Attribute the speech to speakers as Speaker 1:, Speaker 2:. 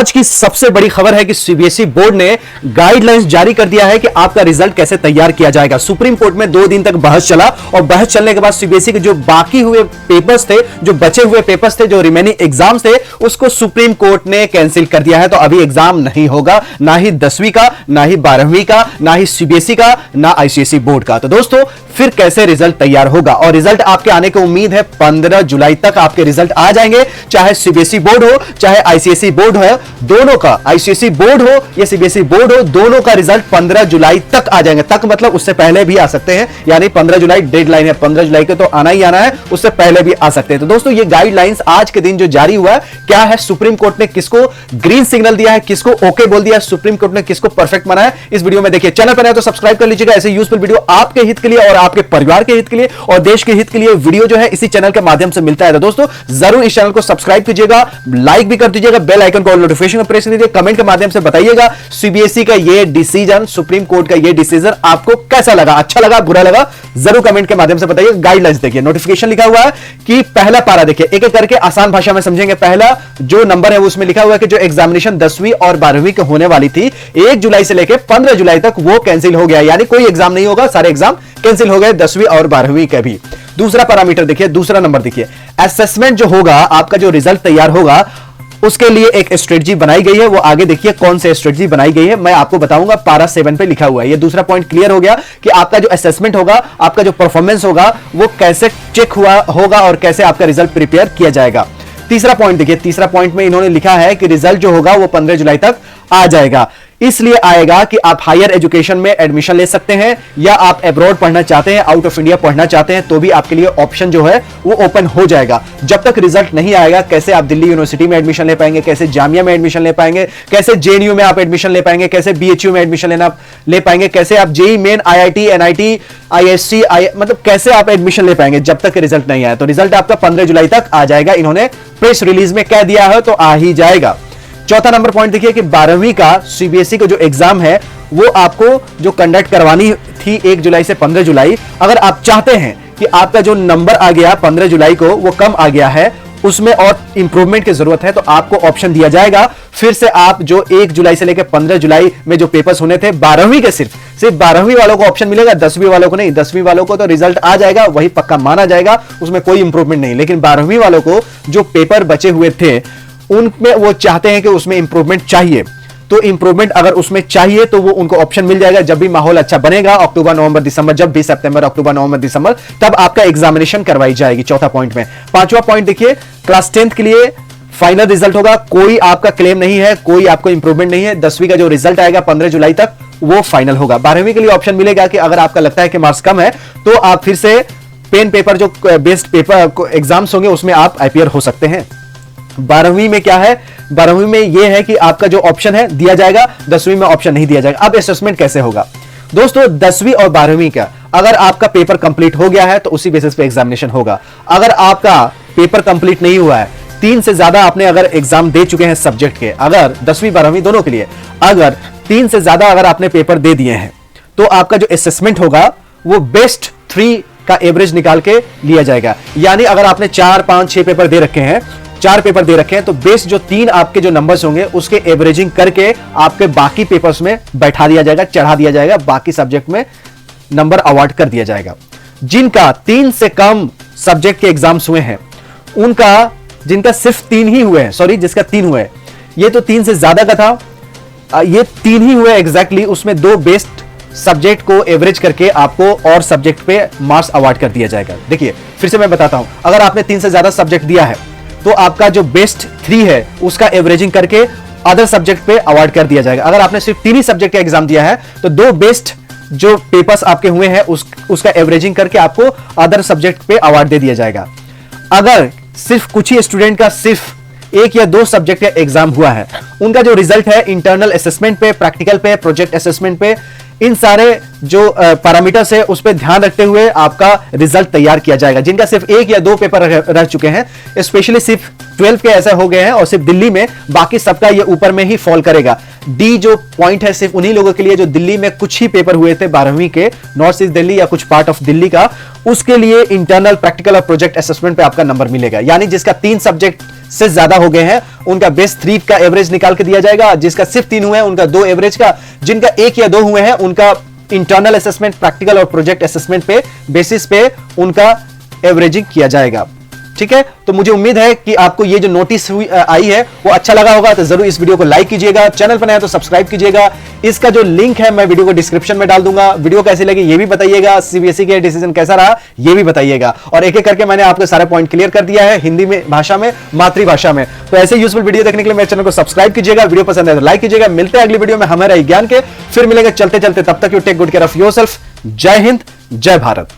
Speaker 1: आज की सबसे बड़ी खबर है कि सीबीएसई बोर्ड ने गाइडलाइंस जारी कर दिया है कि आपका रिजल्ट कैसे तैयार किया जाएगा। सुप्रीम कोर्ट में 2 दिन तक बहस चला और बहस चलने के बाद सीबीएसई के जो बाकी हुए पेपर्स थे, जो बचे हुए पेपर्स थे, जो रिमेनिंग एग्जाम्स थे, उसको सुप्रीम कोर्ट ने कैंसिल कर दिया है। तो अभी एग्जाम नहीं होगा, ना ही 10वीं का, ना ही 12वीं का, ना ही सीबीएसई का, ना आईसीएसई बोर्ड का। तो दोस्तों फिर कैसे रिजल्ट तैयार होगा? और रिजल्ट आपके आने की उम्मीद है 15 जुलाई तक आपके रिजल्ट आ जाएंगे, चाहे सीबीएसई बोर्ड हो चाहे आईसीएसई बोर्ड हो, दोनों का, आईसीएसई बोर्ड हो या सीबीएसई बोर्ड हो, दोनों का रिजल्ट 15 जुलाई तक आ जाएंगे। तक मतलब उससे पहले भी आ सकते हैं, यानी 15 जुलाई डेडलाइन है, 15 जुलाई के तो आना ही आना है, उससे पहले भी आ सकते हैं। तो दोस्तों ये गाइडलाइंस आज के दिन जो जारी हुआ है, क्या है, सुप्रीम कोर्ट ने किसको ग्रीन सिग्नल दिया है, किसको ओके बोल दिया, सुप्रीम कोर्ट ने किसको परफेक्ट माना है, इस वीडियो में देखिए। चैनल पर नए तो सब्सक्राइब कर लीजिएगा, ऐसे यूजफुल वीडियो आपके हित के लिए और आपके परिवार के हित के लिए और देश के हित के लिए वीडियो जो है इसी चैनल के माध्यम से मिलता है। तो दोस्तों जरूर इस चैनल को सब्सक्राइब कीजिएगा, लाइक भी कर दीजिएगा, बेल आइकन को नोटिफिकेशन प्रेस कर दीजिए, कमेंट के माध्यम से बताइएगा सीबीएसई का ये डिसीजन, सुप्रीम कोर्ट का ये डिसीजन आपको कैसा लगा, अच्छा लगा, बुरा लगा, जरूर कमेंट के माध्यम से बताइए। गाइडलाइंस देखिए, नोटिफिकेशन लिखा हुआ है कि पहला पारा देखिए, एक एक करके आसान भाषा में समझेंगे। पहला जो नंबर है उसमें लिखा हुआ है कि जो एग्जामिनेशन 10वीं और 12वीं के होने वाली थी 1 जुलाई से लेकर 15 जुलाई तक वो कैंसिल हो गया, यानी कोई एग्जाम नहीं होगा, सारे एग्जाम कैंसिल हो गए 10वीं और 12वीं के भी। दूसरा पैरामीटर देखिए, दूसरा नंबर देखिए, असेसमेंट जो होगा, आपका जो रिजल्ट तैयार होगा उसके लिए एक स्ट्रेटजी बनाई गई है। वो आगे देखिए कौन सी स्ट्रेटजी बनाई गई है, मैं आपको बताऊंगा। पारा 7 पे लिखा हुआ है। ये दूसरा पॉइंट क्लियर हो गया कि आपका जो असेसमेंट होगा, आपका जो परफॉर्मेंस होगा, वो कैसे चेक हुआ होगा और कैसे आपका रिजल्ट प्रिपेयर किया जाएगा। तीसरा पॉइंट देखिए, तीसरा पॉइंट में इन्होंने लिखा है कि रिजल्ट जो होगा वो 15 जुलाई तक आ जाएगा। इसलिए आएगा कि आप हायर एजुकेशन में एडमिशन ले सकते हैं या आप अब्रॉड पढ़ना चाहते हैं, आउट ऑफ इंडिया पढ़ना चाहते हैं, तो भी आपके लिए ऑप्शन जो है वो ओपन हो जाएगा। जब तक रिजल्ट नहीं आएगा, कैसे आप दिल्ली यूनिवर्सिटी में एडमिशन ले पाएंगे, कैसे जामिया में एडमिशन ले पाएंगे, कैसे जेएनयू में आप एडमिशन ले पाएंगे, कैसे बीएचयू में एडमिशन ले पाएंगे, कैसे आप JEE main, IIT, NIT, ISC, मतलब कैसे आप एडमिशन ले पाएंगे जब तक रिजल्ट नहीं आया। तो रिजल्ट आपका 15 जुलाई तक आ जाएगा, इन्होंने प्रेस रिलीज में कह दिया है, तो आ ही जाएगा। चौथा नंबर पॉइंट देखिए कि 12वीं का सीबीएसई का जो एग्जाम है वो आपको जो कंडक्ट करवानी थी 1 जुलाई से 15 जुलाई, अगर आप चाहते हैं कि आपका जो नंबर आ गया 15 जुलाई को वो कम आ गया है, उसमें और इंप्रूवमेंट की जरूरत है, तो आपको ऑप्शन दिया जाएगा। फिर से आप जो 1 जुलाई से लेकर 15 जुलाई में जो पेपर्स होने थे 12वीं के, सिर्फ 12वीं वालों को ऑप्शन मिलेगा, 10वीं वालों को नहीं। 10वीं वालों को तो रिजल्ट आ जाएगा, वही पक्का माना जाएगा, उसमें कोई इंप्रूवमेंट नहीं। लेकिन 12वीं वालों को जो पेपर बचे हुए थे उनमें वो चाहते हैं कि उसमें इंप्रूवमेंट चाहिए, तो इंप्रूवमेंट अगर उसमें चाहिए तो वो उनको ऑप्शन मिल जाएगा। जब भी माहौल अच्छा बनेगा, अक्टूबर नवंबर दिसंबर, जब भी सितंबर अक्टूबर नवंबर दिसंबर, तब आपका एग्जामिनेशन करवाई जाएगी। चौथा पॉइंट में। पांचवा पॉइंट देखिए, क्लास 10th के लिए फाइनल रिजल्ट होगा, कोई आपका क्लेम नहीं है, कोई आपको इंप्रूवमेंट नहीं है। 10वीं का जो रिजल्ट आएगा 15 जुलाई तक वो फाइनल होगा। 12वीं के लिए ऑप्शन मिलेगा कि अगर आपका लगता है कि मार्क्स कम है तो आप फिर से पेन पेपर जो बेस्ड पेपर एग्जाम्स होंगे उसमें आप अपीयर हो सकते हैं। 12वीं में क्या है, 12वीं में यह है कि आपका जो ऑप्शन है दिया जाएगा, 10वीं में ऑप्शन नहीं दिया जाएगा। अब असेसमेंट कैसे होगा दोस्तों, 10वीं और 12वीं का अगर आपका पेपर कंप्लीट हो गया है तो उसी बेसिस पे एग्जामिनेशन होगा। अगर आपका पेपर कंप्लीट नहीं हुआ है, 3 से ज्यादा आपने अगर एग्जाम दे चुके हैं सब्जेक्ट के, अगर 10वीं 12वीं दोनों के लिए अगर 3 से ज्यादा अगर आपने पेपर दे दिए हैं, तो आपका जो असेसमेंट होगा वो बेस्ट 3 का एवरेज निकाल के लिया जाएगा। यानी अगर आपने 4, 5, 6 पेपर दे रखे हैं, 4 पेपर दे रखे हैं, तो बेस जो 3 आपके जो नंबर्स होंगे उसके एवरेजिंग करके आपके बाकी पेपर्स में बैठा दिया जाएगा, चढ़ा दिया जाएगा, बाकी सब्जेक्ट में नंबर अवार्ड कर दिया जाएगा। जिनका 3 से कम सब्जेक्ट के एग्जाम्स हुए हैं, उनका, जिनका सिर्फ 3 ही हुए हैं, सॉरी जिसका 3 हुए, ये तो 3 से ज्यादा का था, ये 3 ही हुए एग्जैक्टली, उसमें 2 बेस्ट सब्जेक्ट को एवरेज करके आपको और सब्जेक्ट पे मार्क्स अवार्ड कर दिया जाएगा। देखिए फिर से मैं बताता हूं, अगर आपने 3 से ज्यादा सब्जेक्ट दिया है तो आपका जो बेस्ट 3 है उसका एवरेजिंग करके अदर सब्जेक्ट पे अवार्ड कर दिया जाएगा। अगर आपने सिर्फ 3 ही सब्जेक्ट का एग्जाम दिया है तो 2 बेस्ट जो पेपर्स आपके हुए हैं उसका एवरेजिंग करके आपको अदर सब्जेक्ट पे अवार्ड दे दिया जाएगा। अगर सिर्फ कुछ ही स्टूडेंट का सिर्फ 1 या 2 सब्जेक्ट का एग्जाम हुआ है, उनका जो रिजल्ट है इंटरनल असेसमेंट पे, प्रैक्टिकल पे, प्रोजेक्ट असेसमेंट पे, इन सारे जो पैरामीटर्स है उस पर ध्यान रखते हुए आपका रिजल्ट तैयार किया जाएगा। जिनका सिर्फ 1 या 2 पेपर रह चुके हैं, स्पेशली सिर्फ 12 के ऐसे हो गए हैं और सिर्फ दिल्ली में, बाकी सबका ये ऊपर में ही फॉल करेगा। डी जो पॉइंट है सिर्फ उन्हीं लोगों के लिए जो दिल्ली में कुछ ही पेपर हुए थे 12वीं के, नॉर्थ ईस्ट दिल्ली या कुछ पार्ट ऑफ दिल्ली का, उसके लिए इंटरनल, प्रैक्टिकल और प्रोजेक्ट असेसमेंट पे आपका नंबर मिलेगा। यानी जिसका 3 सब्जेक्ट से ज्यादा हो गए हैं, उनका बेस्ट 3 का एवरेज निकाल के दिया जाएगा। जिसका सिर्फ 3 हुए हैं उनका 2 एवरेज का, जिनका 1 या 2 हुए हैं उनका इंटरनल असेसमेंट, प्रैक्टिकल और प्रोजेक्ट असेसमेंट पे बेसिस पे उनका एवरेजिंग किया जाएगा। ठीक है, तो मुझे उम्मीद है कि आपको ये जो नोटिस आई है वो अच्छा लगा होगा। तो जरूर इस वीडियो को लाइक कीजिएगा, चैनल पर नया है तो सब्सक्राइब कीजिएगा। इसका जो लिंक है मैं वीडियो को डिस्क्रिप्शन में डाल दूंगा। वीडियो कैसी लगी ये भी बताइएगा, सीबीएसई के डिसीजन कैसा रहा ये भी बताइएगा। और एक एक करके मैंने आपको सारे पॉइंट क्लियर कर दिया है, हिंदी में भाषा में, मातृभाषा में। तो ऐसे यूजफुल वीडियो देखने के लिए मेरे चैनल को सब्सक्राइब कीजिएगा, वीडियो पसंद है तो लाइक कीजिएगा। मिलते हैं अगली वीडियो में हमारे ज्ञान के, फिर मिलेंगे चलते चलते। तब तक you take good care of yourself. जय हिंद, जय भारत।